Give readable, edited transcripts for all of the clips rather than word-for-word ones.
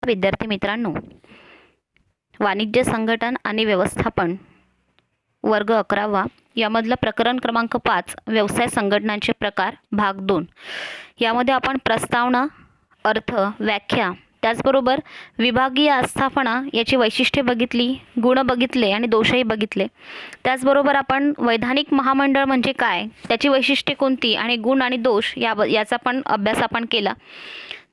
विद्यार्थी मित्रांनो, वाणिज्य संघटन आणि व्यवस्थापन वर्ग 11वा यामधलं प्रकरण क्रमांक 5 व्यवसाय संघटनांचे प्रकार भाग 2 यामध्ये आपण प्रस्तावना, अर्थ, व्याख्या, त्याचबरोबर विभागीय आस्थापना याची वैशिष्ट्ये बघितली, गुण बघितले आणि दोषही बघितले. त्याचबरोबर आपण वैधानिक महामंडळ म्हणजे काय, त्याची वैशिष्ट्ये कोणती आणि गुण आणि दोष याचा पण अभ्यास आपण केला.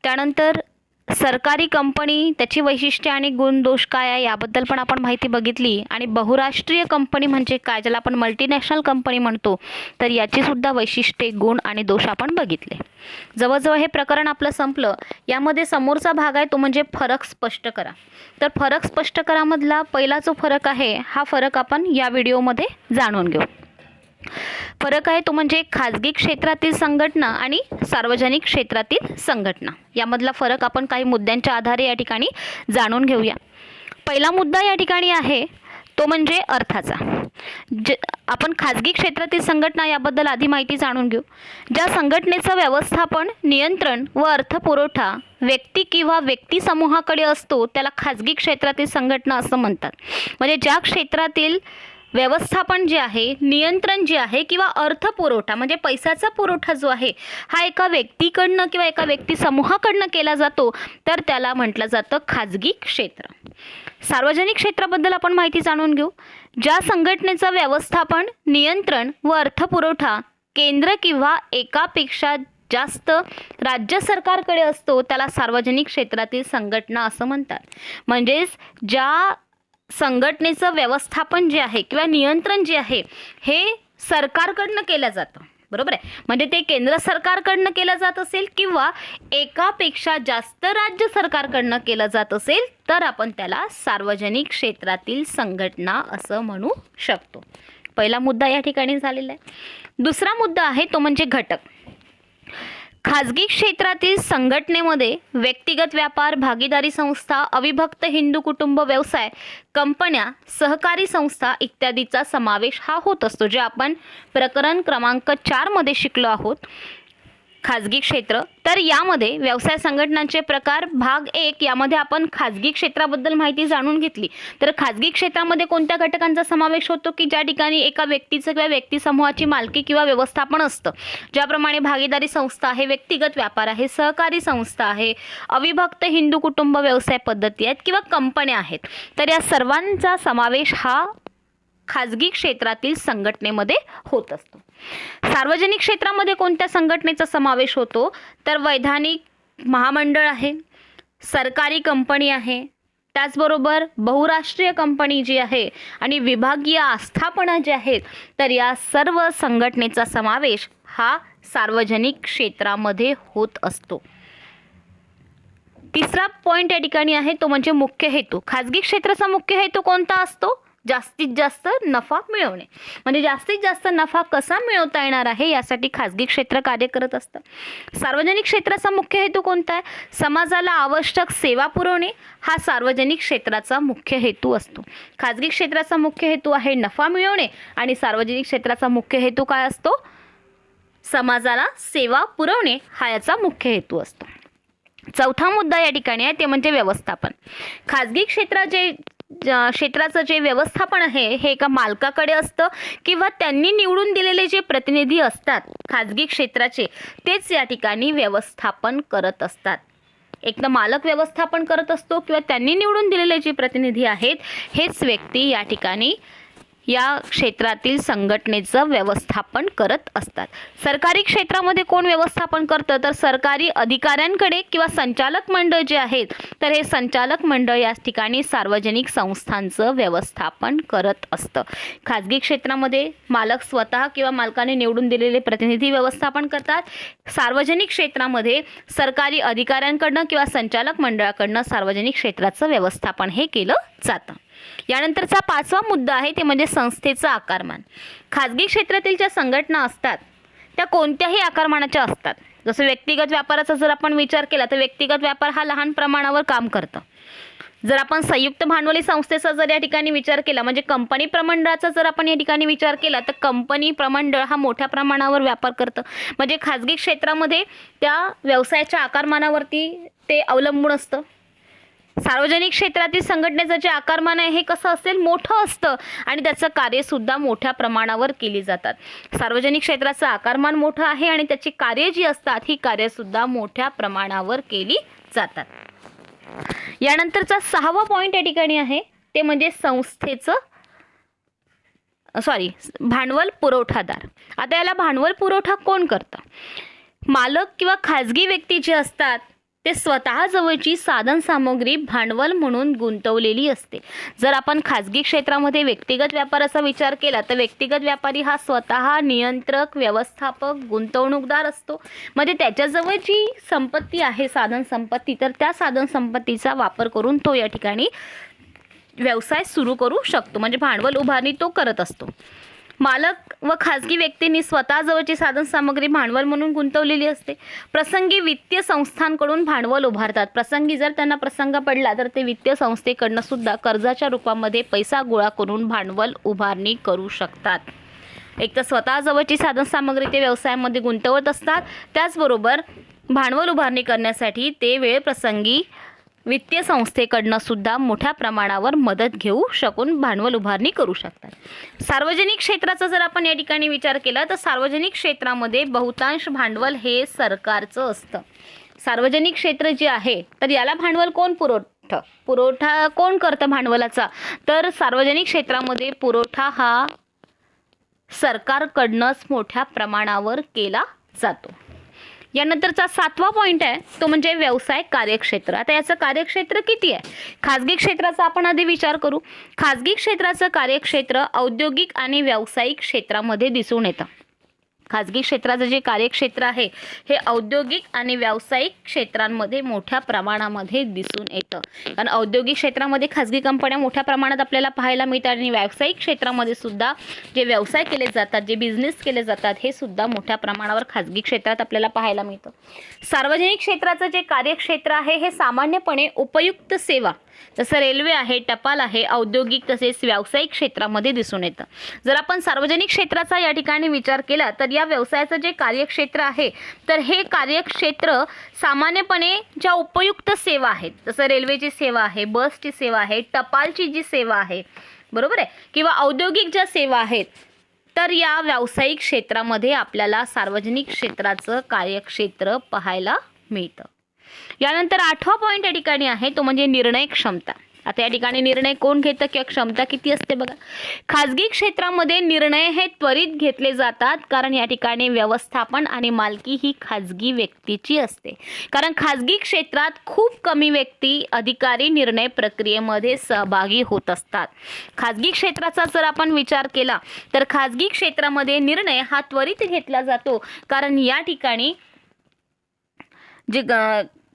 त्यानंतर सरकारी कंपनी, त्याची वैशिष्ट्ये आणि गुण दोष काय आहे याबद्दल पण आपण माहिती बघितली. आणि बहुराष्ट्रीय कंपनी म्हणजे काय, ज्याला आपण मल्टीनॅशनल कंपनी म्हणतो, तर याची सुद्धा वैशिष्ट्ये, गुण आणि दोष आपण बघितले. जवळजवळ हे प्रकरण आपलं संपलं. यामध्ये समोरचा भाग आहे तो म्हणजे फरक स्पष्ट करा. तर फरक स्पष्ट करामधला पहिला जो फरक आहे हा फरक आपण या व्हिडिओमध्ये जाणून घेऊ. फरक आहे तो म्हणजे खाजगी क्षेत्रातील संघटना आणि सार्वजनिक क्षेत्रातील संघटना. यामधला फरक आपण काही मुद्द्यांच्या आधारे या ठिकाणी जाणून घेऊया. पहिला मुद्दा या ठिकाणी आहे तो म्हणजे अर्थाचा. आपण खाजगी क्षेत्रातील संघटना याबद्दल आधी माहिती जाणून घेऊ. ज्या संघटनेचं व्यवस्थापन, नियंत्रण व अर्थपुरवठा व्यक्ती किंवा व्यक्ती समूहाकडे असतो त्याला खाजगी क्षेत्रातील संघटना असं म्हणतात. म्हणजे ज्या क्षेत्रातील व्यवस्थापन जे आहे, नियंत्रण जे आहे किंवा अर्थपुरवठा म्हणजे पैशाचा पुरवठा जो आहे हा एका व्यक्तीकडनं किंवा एका व्यक्ती समूहाकडनं केला जातो तर त्याला म्हटलं जातं खाजगी क्षेत्र. सार्वजनिक क्षेत्राबद्दल आपण माहिती जाणून घेऊ. ज्या संघटनेचं व्यवस्थापन, नियंत्रण व अर्थपुरवठा केंद्र किंवा एकापेक्षा जास्त राज्य सरकारकडे असतो त्याला सार्वजनिक क्षेत्रातील संघटना असं म्हणतात. म्हणजेच ज्या संघटनेचं व्यवस्थापन जे आहे किंवा नियंत्रण जे आहे हे सरकारकडनं केलं जातं, बरोबर आहे. म्हणजे ते केंद्र सरकारकडनं केलं जात असेल किंवा एकापेक्षा जास्त राज्य सरकारकडनं केलं जात असेल तर आपण त्याला सार्वजनिक क्षेत्रातील संघटना असं म्हणू शकतो. पहिला मुद्दा या ठिकाणी झालेला आहे. दुसरा मुद्दा आहे तो म्हणजे घटक. खाजगी क्षेत्रातील संघटनेमध्ये व्यक्तिगत व्यापार, भागीदारी संस्था, अविभक्त हिंदू कुटुंब व्यवसाय, कंपन्या, सहकारी संस्था इत्यादीचा समावेश हा होत असतो, जे आपण प्रकरण क्रमांक 4 मध्ये शिकलो आहोत. खाजगी क्षेत्र, तर यामध्ये व्यवसाय संघटनांचे प्रकार भाग 1 यामध्ये आपण खाजगी क्षेत्राबद्दल माहिती जाणून घेतली. तर खाजगी क्षेत्रामध्ये कोणत्या घटकांचा समावेश होतो की ज्या ठिकाणी एका व्यक्तीचं किंवा व्यक्ती समूहाची मालकी किंवा व्यवस्थापन असतं. ज्याप्रमाणे भागीदारी संस्था आहे, व्यक्तिगत व्यापार आहे, सहकारी संस्था आहे, अविभक्त हिंदू कुटुंब व्यवसाय पद्धती आहेत किंवा कंपन्या आहेत. तर या सर्वांचा समावेश हा खाजगी क्षेत्रातील संघटनेमध्ये होत असतो. सार्वजनिक क्षेत्रामध्ये कोणत्या संघटनेचा समावेश होतो तर वैधानिक महामंडळ आहे, सरकारी कंपनी आहे, त्याचबरोबर बहुराष्ट्रीय कंपनी जी आहे आणि विभागीय आस्थापना जे आहेत तर या सर्व संघटनेचा समावेश हा सार्वजनिक क्षेत्रामध्ये होत असतो. तिसरा पॉइंट या ठिकाणी आहे तो म्हणजे मुख्य हेतू. खाजगी क्षेत्राचा मुख्य हेतू कोणता असतो? जास्तीत जास्त नफा मिळवणे. म्हणजे जास्तीत जास्त नफा कसा मिळवता येणार आहे यासाठी खाजगी क्षेत्र कार्य करत असतं. सार्वजनिक क्षेत्राचा मुख्य हेतू कोणता आहे? समाजाला आवश्यक सेवा पुरवणे हा सार्वजनिक क्षेत्राचा मुख्य हेतू असतो. खाजगी क्षेत्राचा मुख्य हेतू आहे नफा मिळवणे आणि सार्वजनिक क्षेत्राचा मुख्य हेतू काय असतो? समाजाला सेवा पुरवणे हा याचा मुख्य हेतू असतो. चौथा मुद्दा या ठिकाणी आहे ते म्हणजे व्यवस्थापन. खाजगी क्षेत्राचं जे व्यवस्थापन आहे हे एका मालकाकडे असतं किंवा त्यांनी निवडून दिलेले जे प्रतिनिधी असतात खाजगी क्षेत्राचे तेच या ठिकाणी व्यवस्थापन करत असतात. एक तर मालक व्यवस्थापन करत असतो किंवा त्यांनी निवडून दिलेले जे प्रतिनिधी आहेत हेच व्यक्ती या ठिकाणी या क्षेत्रातील संघटनेचं व्यवस्थापन करत असतात. सरकारी क्षेत्रामध्ये कोण व्यवस्थापन करतं तर सरकारी अधिकाऱ्यांकडे किंवा संचालक मंडळ जे आहेत तर हे संचालक मंडळ या ठिकाणी सार्वजनिक संस्थांचं व्यवस्थापन करत असतं. खाजगी क्षेत्रामध्ये मालक स्वतः किंवा मालकाने निवडून दिलेले प्रतिनिधी व्यवस्थापन करतात. सार्वजनिक क्षेत्रामध्ये सरकारी अधिकाऱ्यांकडनं किंवा संचालक मंडळाकडनं सार्वजनिक क्षेत्राचं व्यवस्थापन हे केलं जातं. यानंतरचा 5वा मुद्दा आहे ते म्हणजे संस्थेचं आकारमान. खाजगी क्षेत्रातील ज्या संघटना असतात त्या कोणत्याही आकारमानाच्या असतात. जसं व्यक्तिगत व्यापाराचा जर आपण विचार केला तर व्यक्तिगत व्यापार हा लहान प्रमाणावर काम करतं. जर आपण संयुक्त भांडवली संस्थेचा जर या ठिकाणी विचार केला म्हणजे कंपनी प्रमंडळाचा जर आपण या ठिकाणी विचार केला तर कंपनी प्रमंडळ हा मोठ्या प्रमाणावर व्यापार करतं. म्हणजे खाजगी क्षेत्रामध्ये त्या व्यवसायाच्या आकारमानावरती ते अवलंबून असतं. सार्वजनिक क्षेत्रातील संघटनेचं जे आकारमान आहे हे कसं असेल, मोठं असतं आणि त्याचं कार्यसुद्धा मोठ्या प्रमाणावर केली जातात. सार्वजनिक क्षेत्राचं आकारमान मोठं आहे आणि त्याची कार्य जी असतात ही कार्यसुद्धा मोठ्या प्रमाणावर केली जातात. यानंतरचा 6वा पॉईंट या ठिकाणी आहे ते म्हणजे भांडवल पुरवठादार. आता याला भांडवल पुरवठा कोण करतं? मालक किंवा खाजगी व्यक्ती जे असतात ते स्वतः जवळची साधन सामग्री भांडवल म्हणून गुंतवलेली असते. जर आपण खाजगी क्षेत्रामध्ये व्यक्तिगत व्यापाराचा विचार केला तर व्यक्तिगत व्यापारी हा स्वतः नियंत्रक, व्यवस्थापक, गुंतवणूकदार असतो. म्हणजे त्याच्याजवळ जी संपत्ती आहे, साधन संपत्ती, तर त्या साधन संपत्तीचा वापर करून तो या ठिकाणी व्यवसाय सुरू करू शकतो. म्हणजे भांडवल उभारणी तो करत असतो. मालक व खाजगी व्यक्तींनी स्वतःजवळची साधन सामग्री भांडवल म्हणून गुंतवलेली असते. प्रसंगी वित्तीय संस्थांकडून भांडवल उभारतात. प्रसंगी जर त्यांना प्रसंग पडला तर ते वित्तीय संस्थेकडनं सुद्धा कर्जाच्या रूपामध्ये पैसा गोळा करून भांडवल उभारणी करू शकतात. एक तर स्वतःजवळची साधन सामग्री ते व्यवसायामध्ये गुंतवत असतात, त्याचबरोबर भांडवल उभारणी करण्यासाठी ते वेळप्रसंगी वित्तीय संस्थेकडनं सुद्धा मोठ्या प्रमाणावर मदत घेऊ शकून भांडवल उभारणी करू शकतात. सार्वजनिक क्षेत्राचा जर आपण या ठिकाणी विचार केला तर सार्वजनिक क्षेत्रामध्ये बहुतांश भांडवल हे सरकारचं असतं. सार्वजनिक क्षेत्र जे आहे तर याला भांडवल कोण पुरवठा कोण करतं भांडवलाचा? तर सार्वजनिक क्षेत्रामध्ये पुरवठा हा सरकारकडनंच मोठ्या प्रमाणावर केला जातो. यानंतरचा 7वा पॉईंट आहे तो म्हणजे व्यवसाय कार्यक्षेत्र. आता याचं कार्यक्षेत्र किती आहे? खाजगी क्षेत्राचा आपण आधी विचार करू. खाजगी क्षेत्राचं कार्यक्षेत्र औद्योगिक आणि व्यावसायिक क्षेत्रामध्ये दिसून येतं. खाजगी क्षेत्राचं जे कार्यक्षेत्र आहे हे औद्योगिक आणि व्यावसायिक क्षेत्रांमध्ये मोठ्या प्रमाणामध्ये दिसून येतं. कारण औद्योगिक क्षेत्रामध्ये खाजगी कंपन्या मोठ्या प्रमाणात आपल्याला पाहायला मिळतात आणि व्यावसायिक क्षेत्रामध्ये सुद्धा जे व्यवसाय केले जातात, जे बिझनेस केले जातात हे सुद्धा मोठ्या प्रमाणावर खाजगी क्षेत्रात आपल्याला पाहायला मिळतं. सार्वजनिक क्षेत्राचं जे कार्यक्षेत्र आहे हे सामान्यपणे उपयुक्त सेवा जसं रेल्वे आहे, टपाल आहे, औद्योगिक तसेच व्यावसायिक क्षेत्रामध्ये दिसून येतं. जर आपण सार्वजनिक क्षेत्राचा या ठिकाणी विचार केला तर या व्यवसायाचं जे कार्यक्षेत्र आहे तर हे कार्यक्षेत्र सामान्यपणे ज्या उपयुक्त सेवा आहेत जसं रेल्वेची सेवा आहे, बसची सेवा आहे, टपालची जी सेवा आहे, बरोबर आहे, किंवा औद्योगिक ज्या सेवा आहेत तर या व्यावसायिक क्षेत्रामध्ये आपल्याला सार्वजनिक क्षेत्राचं कार्यक्षेत्र पाहायला मिळतं. यानंतर 8वा पॉईंट या ठिकाणी आहे तो म्हणजे निर्णय क्षमता. आता या ठिकाणी निर्णय कोण घेतं किंवा क्षमता किती असते बघा. खाजगी क्षेत्रामध्ये निर्णय हे त्वरित घेतले जातात कारण या ठिकाणी व्यवस्थापन आणि मालकी ही खाजगी व्यक्तीची असते. कारण खाजगी क्षेत्रात खूप कमी व्यक्ती अधिकारी निर्णय प्रक्रियेमध्ये सहभागी होत असतात. खाजगी क्षेत्राचा जर आपण विचार केला तर खाजगी क्षेत्रामध्ये निर्णय हा त्वरित घेतला जातो कारण या ठिकाणी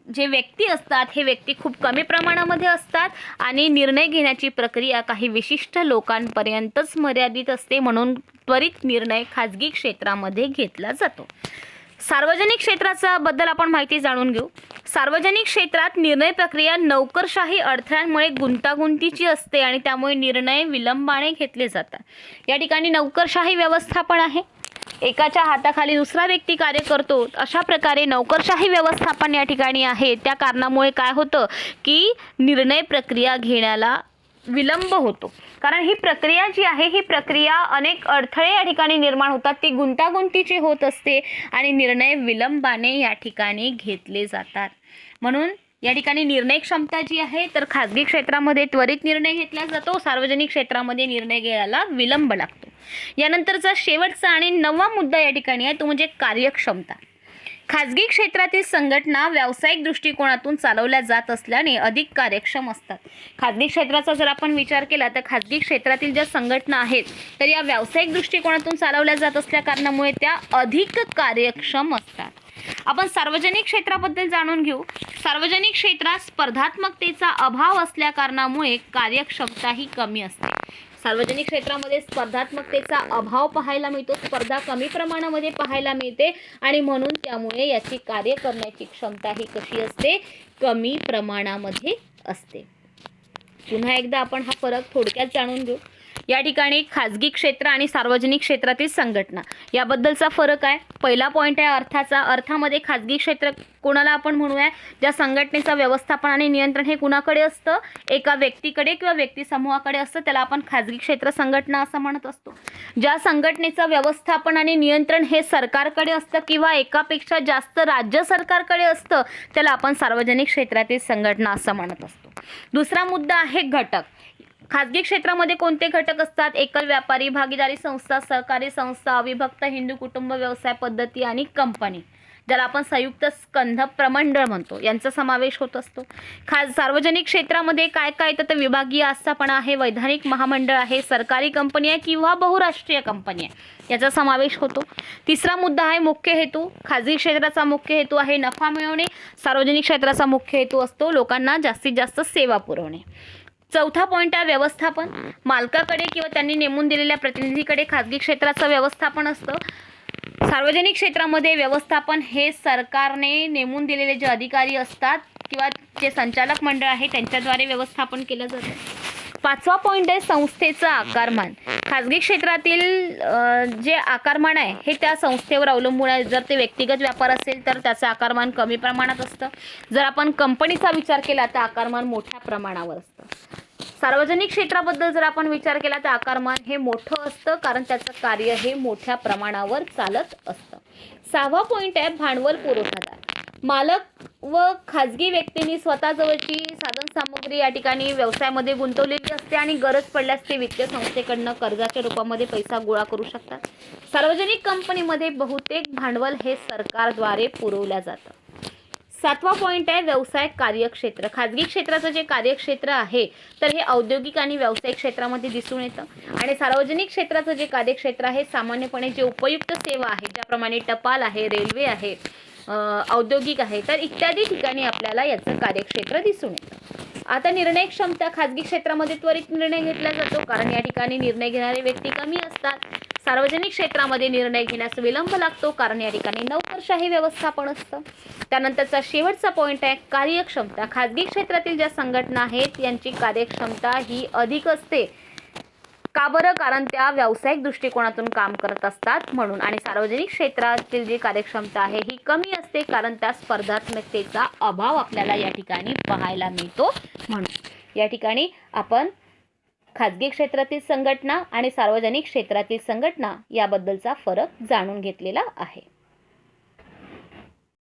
जे व्यक्ती असतात हे व्यक्ती खूप कमी प्रमाणामध्ये असतात आणि निर्णय घेण्याची प्रक्रिया काही विशिष्ट लोकांपर्यंतच मर्यादित असते. म्हणून त्वरित निर्णय खाजगी क्षेत्रामध्ये घेतला जातो. सार्वजनिक क्षेत्राचा बद्दल आपण माहिती जाणून घेऊ. सार्वजनिक क्षेत्रात निर्णय प्रक्रिया नोकरशाही अडथळ्यांमुळे गुंतागुंतीची असते आणि त्यामुळे निर्णय विलंबाने घेतले जातात. या ठिकाणी नोकरशाही व्यवस्थापन आहे. एकाच्या हाताखाली दुसरा व्यक्ती कार्य करतो, अशा प्रकारे नोकरशाही व्यवस्थापन या ठिकाणी आहे. त्या कारणामुळे काय होतं की निर्णय प्रक्रिया घेण्याला विलंब होतो. कारण ही प्रक्रिया जी आहे ही प्रक्रिया अनेक अडथळे या ठिकाणी निर्माण होतात, ती गुंतागुंतीची होत असते आणि निर्णय विलंबाने या ठिकाणी घेतले जातात. म्हणून या ठिकाणी निर्णय क्षमता जी आहे तर खाजगी क्षेत्रामध्ये त्वरित निर्णय घेतला जातो, सार्वजनिक क्षेत्रामध्ये निर्णय घ्यायला विलंब लागतो. यानंतरचा शेवटचा आणि 9वा मुद्दा या ठिकाणी आहे तो म्हणजे कार्यक्षमता. खाजगी क्षेत्रातील संघटना व्यावसायिक दृष्टिकोनातून चालवल्या जात असल्याने अधिक कार्यक्षम असतात. खाजगी क्षेत्राचा जर आपण विचार केला तर खाजगी क्षेत्रातील ज्या संघटना आहेत तर या व्यावसायिक दृष्टिकोनातून चालवल्या जात असल्या कारणामुळे त्या अधिक कार्यक्षम असतात. आपण सार्वजनिक क्षेत्राबद्दल जाणून घेऊ. सार्वजनिक क्षेत्रात स्पर्धात्मकतेचा अभाव असल्या कारणामुळे कार्यक्षमता ही कमी असते. सार्वजनिक क्षेत्रामध्ये स्पर्धात्मकतेचा अभाव पाहायला मिळतो, स्पर्धा कमी प्रमाणामध्ये पाहायला मिळते आणि म्हणून त्यामुळे याची कार्य करण्याची क्षमता ही कशी असते, कमी प्रमाणामध्ये असते. पुन्हा एकदा आपण हा फरक थोडक्यात जाणून घेऊ. या ठिकाणी खाजगी क्षेत्र आणि सार्वजनिक क्षेत्रातील संघटना याबद्दलचा फरक आहे. पहिला पॉईंट आहे अर्थाचा. अर्थामध्ये खाजगी क्षेत्र कोणाला आपण म्हणूया, ज्या संघटनेचं व्यवस्थापन आणि नियंत्रण हे कुणाकडे असतं, एका व्यक्तीकडे किंवा व्यक्ती समूहाकडे असतं, त्याला आपण खाजगी क्षेत्र संघटना असं म्हणत असतो. ज्या संघटनेचं व्यवस्थापन आणि नियंत्रण हे सरकारकडे असतं किंवा एकापेक्षा जास्त राज्य सरकारकडे असतं, त्याला आपण सार्वजनिक क्षेत्रातील संघटना असं म्हणत असतो. दुसरा मुद्दा आहे घटक. खाजगी क्षेत्रामध्ये कोणते घटक असतात? एकल व्यापारी, भागीदारी संस्था, सहकारी संस्था, अविभक्त हिंदू कुटुंब व्यवसाय पद्धती आणि कंपनी, ज्याला आपण संयुक्त स्कंध प्रमंडळ म्हणतो, यांचा समावेश होत असतो. सार्वजनिक क्षेत्रामध्ये काय काय तर विभागीय आस्थापना आहे, वैधानिक महामंडळ आहे, सरकारी कंपनी आहे किंवा बहुराष्ट्रीय कंपनी आहे, याचा समावेश होतो. तिसरा मुद्दा आहे मुख्य हेतू. खाजगी क्षेत्राचा मुख्य हेतू आहे नफा मिळवणे, सार्वजनिक क्षेत्राचा मुख्य हेतू असतो लोकांना जास्तीत जास्त सेवा पुरवणे. चौथा पॉईंट आहे व्यवस्थापन. मालकाकडे किंवा त्यांनी नेमून दिलेल्या प्रतिनिधीकडे खाजगी क्षेत्राचं व्यवस्थापन असतं. सार्वजनिक क्षेत्रामध्ये व्यवस्थापन हे सरकारने नेमून दिलेले जे अधिकारी असतात किंवा जे संचालक मंडळ आहे त्यांच्याद्वारे व्यवस्थापन केलं जातं. पाचवा पॉईंट आहे संस्थेचं आकारमान. खाजगी क्षेत्रातील जे आकारमान आहे हे त्या संस्थेवर अवलंबून आहे. जर ते व्यक्तिगत व्यापार असेल तर त्याचं आकारमान कमी प्रमाणात असतं. जर आपण कंपनीचा विचार केला तर आकारमान मोठ्या प्रमाणावर असतं. सार्वजनिक क्षेत्राबद्दल जर आपण विचार केला तर आकारमान हे मोठं असतं कारण त्याचं कार्य हे मोठ्या प्रमाणावर चालत असतं. सहावा पॉईंट आहे भांडवल पुरवठादार. मालक व खाजगी व्यक्तींनी स्वतःजवळची साधनसामुग्री या ठिकाणी व्यवसायामध्ये गुंतवलेली असते आणि गरज पडल्यास ते वित्तीय संस्थेकडनं कर्जाच्या रूपामध्ये पैसा गोळा करू शकतात. सार्वजनिक कंपनीमध्ये बहुतेक भांडवल हे सरकारद्वारे पुरवलं जातं. सातवा पॉईंट आहे व्यवसाय कार्यक्षेत्र. खाजगी क्षेत्राचं जे कार्यक्षेत्र आहे तर हे औद्योगिक आणि व्यावसायिक क्षेत्रामध्ये दिसून येतं आणि सार्वजनिक क्षेत्राचं जे कार्यक्षेत्र आहे सामान्यपणे जे उपयुक्त सेवा आहे, ज्याप्रमाणे टपाल आहे, रेल्वे आहे, औद्योगिक आहे, तर इत्यादी ठिकाणी आपल्याला याचं कार्यक्षेत्र दिसून येतं. आता निर्णय क्षमता. खाजगी क्षेत्रामध्ये त्वरित निर्णय घेतला जातो कारण या ठिकाणी निर्णय घेणारे व्यक्ती कमी असतात. सार्वजनिक क्षेत्रामध्ये निर्णय घेण्यास विलंब लागतो कारण या ठिकाणी नोकरशाही व्यवस्थापन असतं. त्यानंतरचा शेवटचा पॉईंट आहे कार्यक्षमता. खाजगी क्षेत्रातील ज्या संघटना आहेत यांची कार्यक्षमता ही अधिक असते. का बरं? कारण त्या व्यावसायिक दृष्टिकोनातून काम करत असतात म्हणून. आणि सार्वजनिक क्षेत्रातील जी कार्यक्षमता आहे ही कमी असते कारण त्या स्पर्धात्मकतेचा अभाव आपल्याला या ठिकाणी पाहायला मिळतो म्हणून. या ठिकाणी आपण खाजगी क्षेत्रातील संघटना आणि सार्वजनिक क्षेत्रातील संघटना याबद्दलचा फरक जाणून घेतलेला आहे.